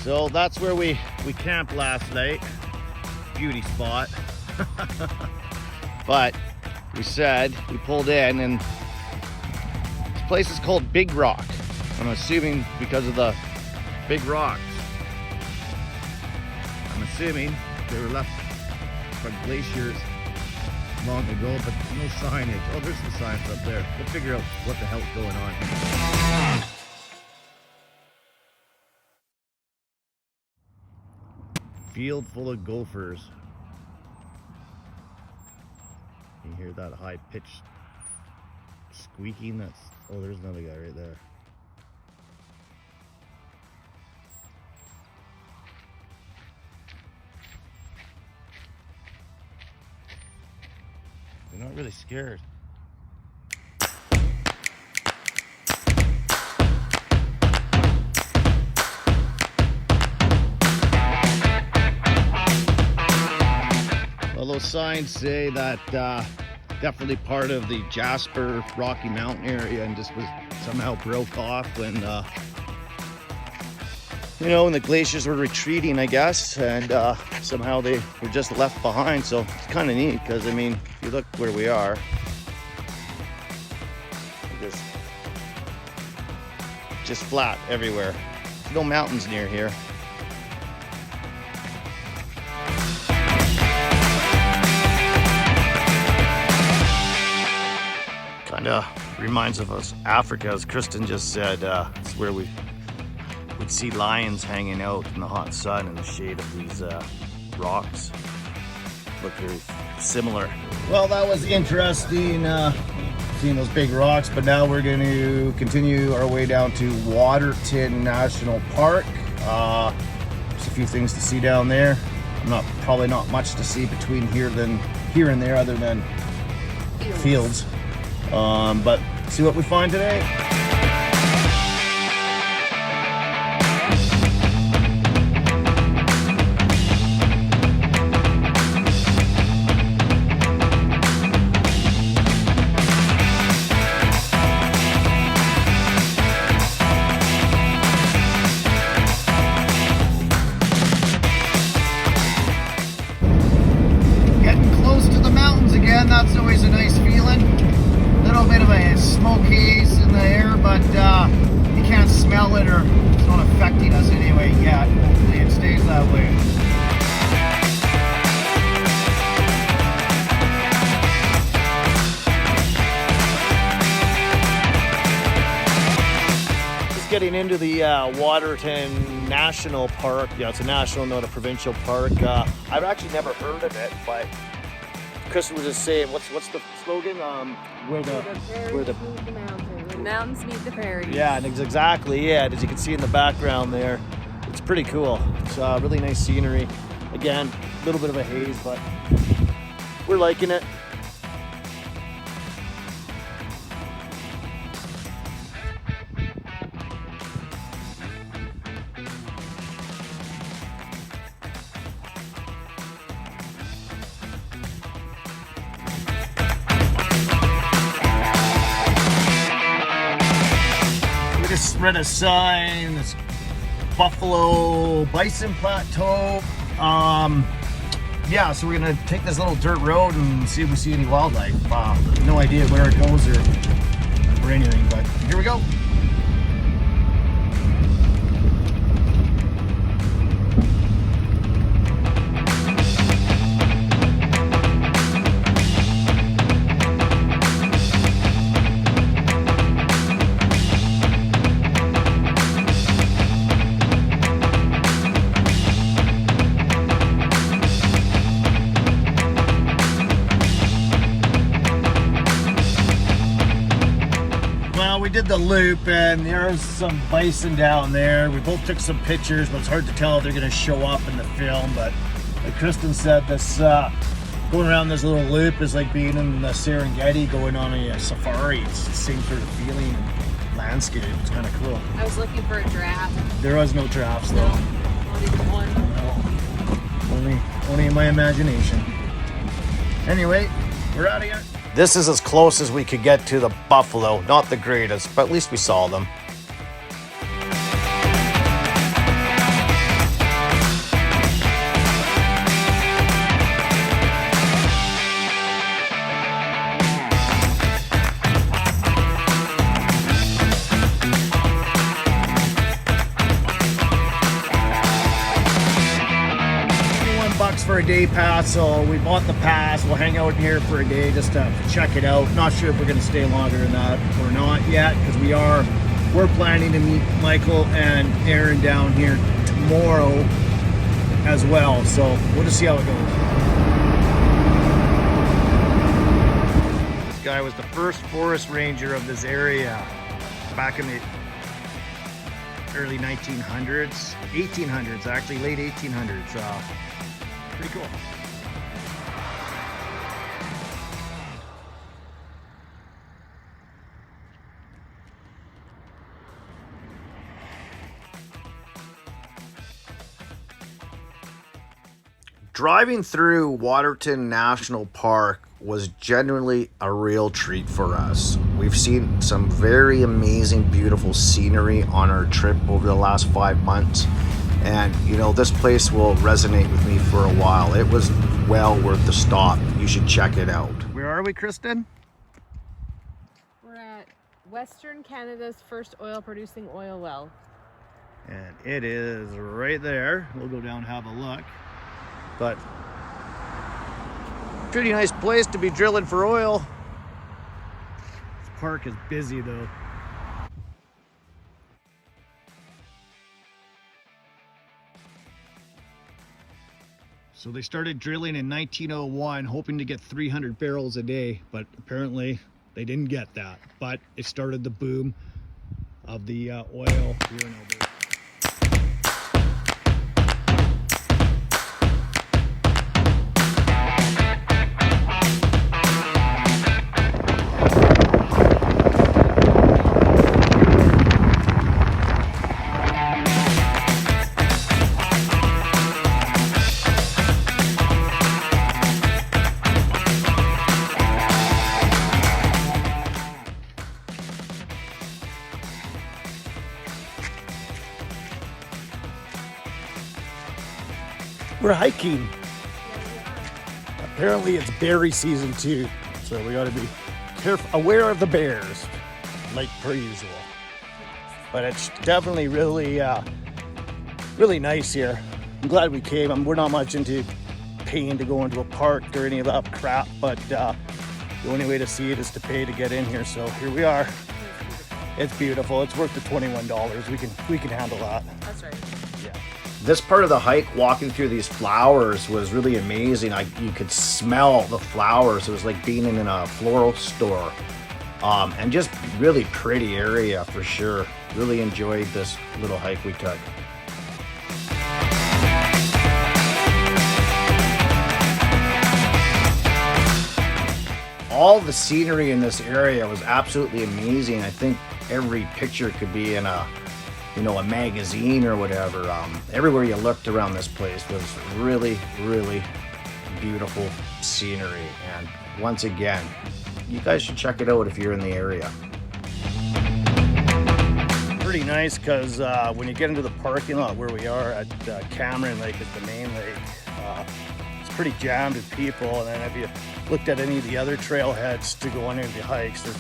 So that's where we camped last night. Beauty spot. But we pulled in, and this place is called Big Rock. I'm assuming because of the big rocks. I'm assuming they were left by glaciers long ago, but no signage. Oh, there's the signs up there. We'll figure out what the hell's going on here. Field full of gophers. You hear that high-pitched squeaking? Oh, there's another guy right there. They're not really scared. Well, those signs say that definitely part of the Jasper Rocky Mountain area, and just was somehow broke off when when the glaciers were retreating, I guess, and somehow they were just left behind. So it's kind of neat, because I mean, if you look where we are, just flat everywhere. There's no mountains near here. Kind of reminds us of Africa, as Kristen just said. It's where we'd see lions hanging out in the hot sun in the shade of these rocks. Look very similar. Well, that was interesting, seeing those big rocks, but now we're going to continue our way down to Waterton National Park. There's a few things to see down there. Probably not much to see between here and there, other than fields. But see what we find today. Getting close to the mountains again, that's always a nice feeling. Little bit of a smoke haze in the air, but you can't smell it, or it's not affecting us anyway yet. Hopefully it stays that way. Just getting into the Waterton National Park. Yeah, it's a national, not a provincial park. I've actually never heard of it, but Kristen was just saying, what's the slogan? Where the mountains meet the prairies. Yeah, and exactly. Yeah, as you can see in the background there, it's pretty cool. It's really nice scenery. Again, a little bit of a haze, but we're liking it. Just read a sign, this Buffalo Bison Plateau. Yeah, so we're gonna take this little dirt road and see if we see any wildlife. No idea where it goes or anything, but here we go. We did the loop, and there's some bison down there. We both took some pictures, but it's hard to tell if they're going to show up in the film. But like Kristen said, this going around this little loop is like being in the Serengeti, going on a safari. It's the same sort of feeling and landscape. It's kind of cool. I was looking for a giraffe. There was no giraffes though. Not even one. No. Only in my imagination. Anyway, we're out of here. This is as close as we could get to the buffalo. Not the greatest, but at least we saw them. a day pass, so we bought the pass. We'll hang out in here for a day just to check it out. Not sure if we're gonna stay longer than that or not yet, because we're planning to meet Michael and Aaron down here tomorrow as well. So we'll just see how it goes. This guy was the first forest ranger of this area back in the early 1900s, 1800s actually, late 1800s. Pretty cool. Driving through Waterton National Park was genuinely a real treat for us. We've seen some very amazing, beautiful scenery on our trip over the last 5 months. And you know, this place will resonate with me for a while. It was well worth the stop. You should check it out. Where are we, Kristen? We're at Western Canada's first oil-producing oil well. And it is right there. We'll go down and have a look. But pretty nice place to be drilling for oil. This park is busy though. So they started drilling in 1901, hoping to get 300 barrels a day, but apparently they didn't get that. But it started the boom of the oil here in Alberta. We're hiking. Apparently it's berry season too, so we gotta be careful, aware of the bears, like per usual. But it's definitely really, really nice here. I'm glad we came. We're not much into paying to go into a park or any of that crap, but the only way to see it is to pay to get in here. So here we are. It's beautiful. It's worth the $21. We can handle that. That's right. This part of the hike, walking through these flowers, was really amazing. You could smell the flowers. It was like being in a floral store. And just really pretty area for sure. Really enjoyed this little hike we took. All the scenery in this area was absolutely amazing. I think every picture could be in a magazine or whatever. Everywhere you looked around this place was really, really beautiful scenery. And once again, you guys should check it out if you're in the area. Pretty nice because when you get into the parking lot where we are at Cameron Lake is the main lake, it's pretty jammed with people. And then if you looked at any of the other trailheads to go on into the hikes, they're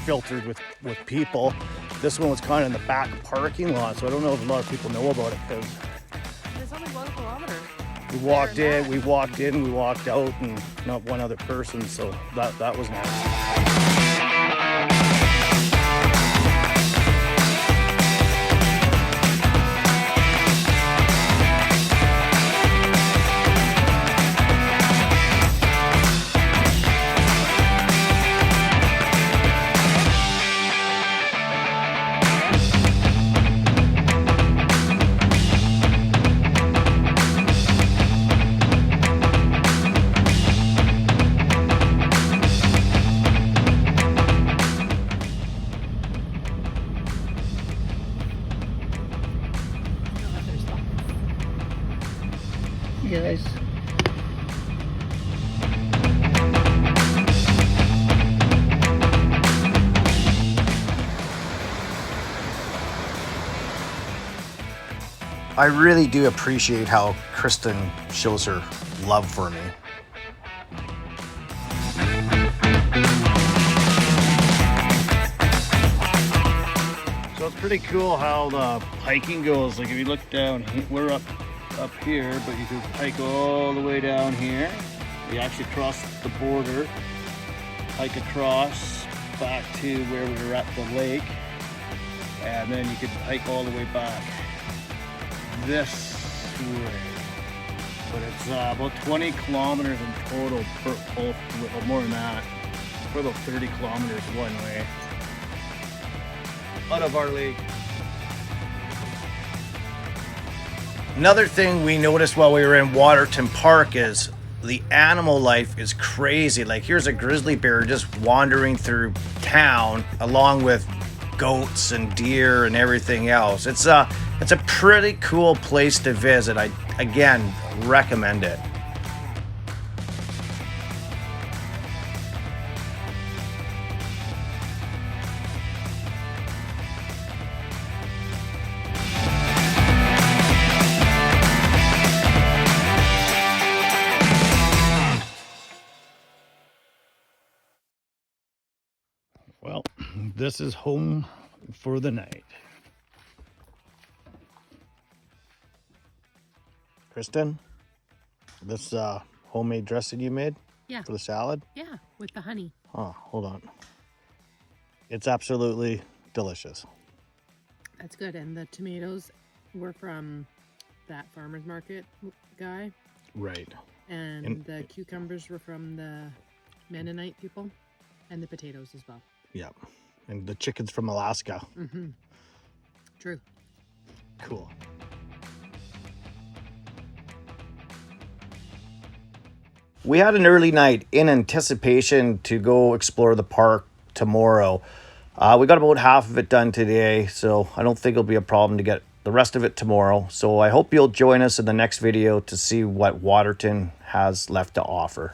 filtered with people. This one was kind of in the back parking lot, so I don't know if a lot of people know about it because There's only 1 kilometer. we walked in, we walked out, and not one other person, so that was nice. Guys. I really do appreciate how Kristen shows her love for me. So it's pretty cool how the hiking goes. Like if you look down, we're up up here, but you could hike all the way down here. You actually cross the border, hike across back to where we were at the lake, and then you could hike all the way back this way. But it's about 20 kilometers in total for both, well, more than that, for about 30 kilometers one way out of our lake. Another thing we noticed while we were in Waterton Park is the animal life is crazy. Like, here's a grizzly bear just wandering through town along with goats and deer and everything else. It's a pretty cool place to visit. I again recommend it. Well, this is home for the night. Kristen, this homemade dressing you made Yeah. for the salad? Yeah, with the honey. Oh, hold on. It's absolutely delicious. That's good. And the tomatoes were from that farmer's market guy. Right. And the cucumbers were from the Mennonite people. And the potatoes as well. Yeah. And the chicken's from Alaska. Mm-hmm. True. Cool. We had an early night in anticipation to go explore the park tomorrow. We got about half of it done today, so I don't think it'll be a problem to get the rest of it tomorrow. So I hope you'll join us in the next video to see what Waterton has left to offer.